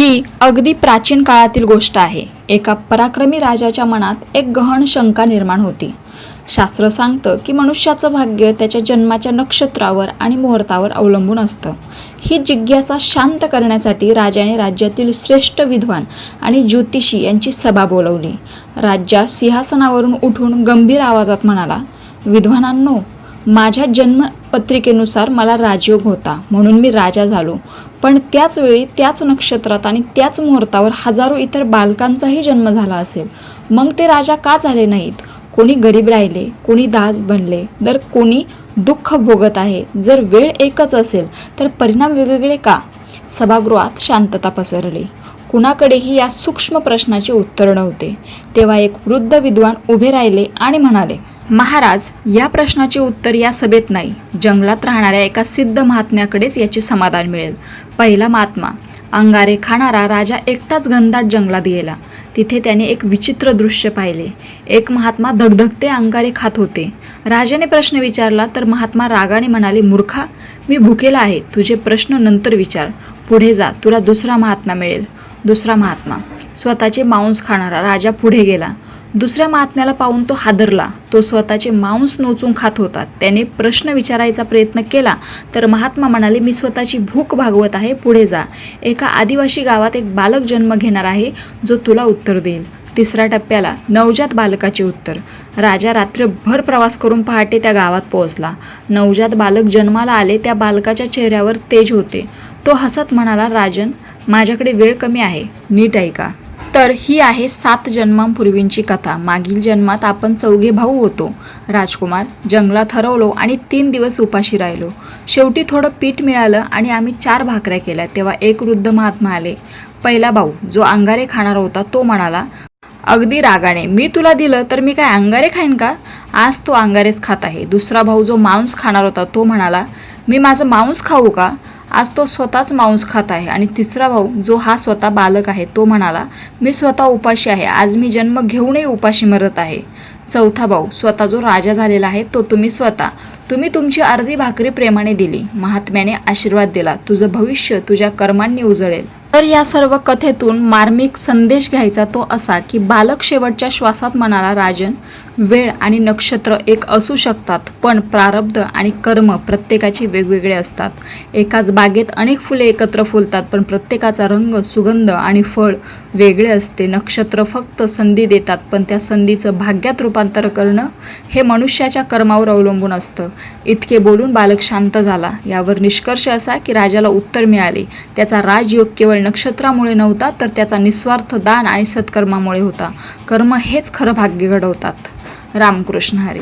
ही अगदी प्राचीन काळातील गोष्ट आहे. एका पराक्रमी राजाच्या मनात एक गहन शंका निर्माण होती. शास्त्र सांगतं की मनुष्याचं भाग्य त्याच्या जन्माच्या नक्षत्रावर आणि मुहूर्तावर अवलंबून असतं. ही जिज्ञासा शांत करण्यासाठी राजाने राज्यातील श्रेष्ठ विद्वान आणि ज्योतिषी यांची सभा बोलवली. राजा सिंहासनावरून उठून गंभीर आवाजात म्हणाला, विद्वानांनो, माझ्या जन्मपत्रिकेनुसार मला राजयोग होता म्हणून मी राजा झालो. पण त्याच वेळी त्याच नक्षत्रात आणि त्याच मुहूर्तावर हजारो इतर बालकांचाही जन्म झाला असेल. मग ते राजा का झाले नाहीत? कोणी गरीब राहिले, कोणी दास बनले, तर कोणी दुःख भोगत आहे. जर वेळ एकच असेल तर परिणाम वेगवेगळे का? सभागृहात शांतता पसरली. कुणाकडेही या सूक्ष्म प्रश्नाचे उत्तर नव्हते. तेव्हा एक वृद्ध विद्वान उभे राहिले आणि म्हणाले, महाराज, या प्रश्नाचे उत्तर या सभेत नाही, जंगलात राहणाऱ्या एका सिद्ध महात्म्याकडेच याचे समाधान मिळेल. पहिला महात्मा, अंगारे खाणारा राजा एकटाच घनदाट जंगलात गेला. तिथे त्याने एक विचित्र दृश्य पाहिले. एक महात्मा धगधगते अंगारे खात होते. राजाने प्रश्न विचारला तर महात्मा रागाने म्हणाले, मूर्खा, मी भुकेला आहे, तुझे प्रश्न नंतर विचार, पुढे जा, तुला दुसरा महात्मा मिळेल. दुसरा महात्मा, स्वतःचे मांस खाणारा राजा पुढे गेला. दुसऱ्या महात्म्याला पाहून तो हादरला. तो स्वतःचे मांस नोचून खात होता. त्याने प्रश्न विचारायचा प्रयत्न केला तर महात्मा म्हणाले, मी स्वतःची भूक भागवत आहे, पुढे जा. एका आदिवासी गावात एक बालक जन्म घेणार आहे जो तुला उत्तर देईल. तिसऱ्या टप्प्याला नवजात बालकाचे उत्तर. राजा रात्रभर प्रवास करून पहाटे त्या गावात पोहोचला. नवजात बालक जन्माला आले. त्या बालकाच्या चेहऱ्यावर तेज होते. तो हसत म्हणाला, राजन, माझ्याकडे वेळ कमी आहे, नीट ऐका. तर ही आहे 7 जन्मांपूर्वींची कथा. मागील जन्मात आपण 4 भाऊ होतो. राजकुमार, जंगलात हरवलो आणि 3 दिवस उपाशी राहिलो. शेवटी थोडं पीठ मिळालं आणि आम्ही 4 भाकऱ्या केल्या. तेव्हा एक वृद्ध महात्मा आले. पहिला भाऊ, जो अंगारे खाणार होता, तो म्हणाला अगदी रागाने, मी तुला दिलं तर मी काय अंगारे खाईन का? आज तो अंगारेच खात आहे. दुसरा भाऊ, जो मांस खाणार होता, तो म्हणाला, मी माझं मांस खाऊ का? आज तो स्वतःच मांस खात आहे. आणि तिसरा भाऊ, जो हा स्वतः बालक आहे, तो म्हणाला, मी स्वतः उपाशी आहे, आज मी जन्म घेऊनही उपाशी मरत आहे. चौथा भाऊ, स्वतः जो राजा झालेला आहे, तो तुम्ही तुमची अर्धी भाकरी प्रेमाने दिली. महात्म्याने आशीर्वाद दिला, तुझं भविष्य तुझ्या कर्मांनी उजळेल. तर या सर्व कथेतून मार्मिक संदेश घ्यायचा तो असा की बालक शेवटच्या श्वासात म्हणाला, राजन, वेळ आणि नक्षत्र एक असू शकतात, पण प्रारब्ध आणि कर्म प्रत्येकाचे वेगवेगळे असतात. एकाच बागेत अनेक फुले एकत्र फुलतात, पण प्रत्येकाचा रंग, सुगंध आणि फळ वेगळे असते. नक्षत्र फक्त संधी देतात, पण त्या संधीचं भाग्यात रूपांतर करणं हे मनुष्याच्या कर्मावर अवलंबून असतं. इतके बोलून बालक शांत झाला. यावर निष्कर्ष असा की राजाला उत्तर मिळाले. त्याचा राजयोग केवळ नक्षत्रामुळे नव्हता, तर त्याचा निस्वार्थ दान आणि सत्कर्मामुळे होता. कर्म हेच खरं भाग्य घडवतात. रामकृष्ण हरी.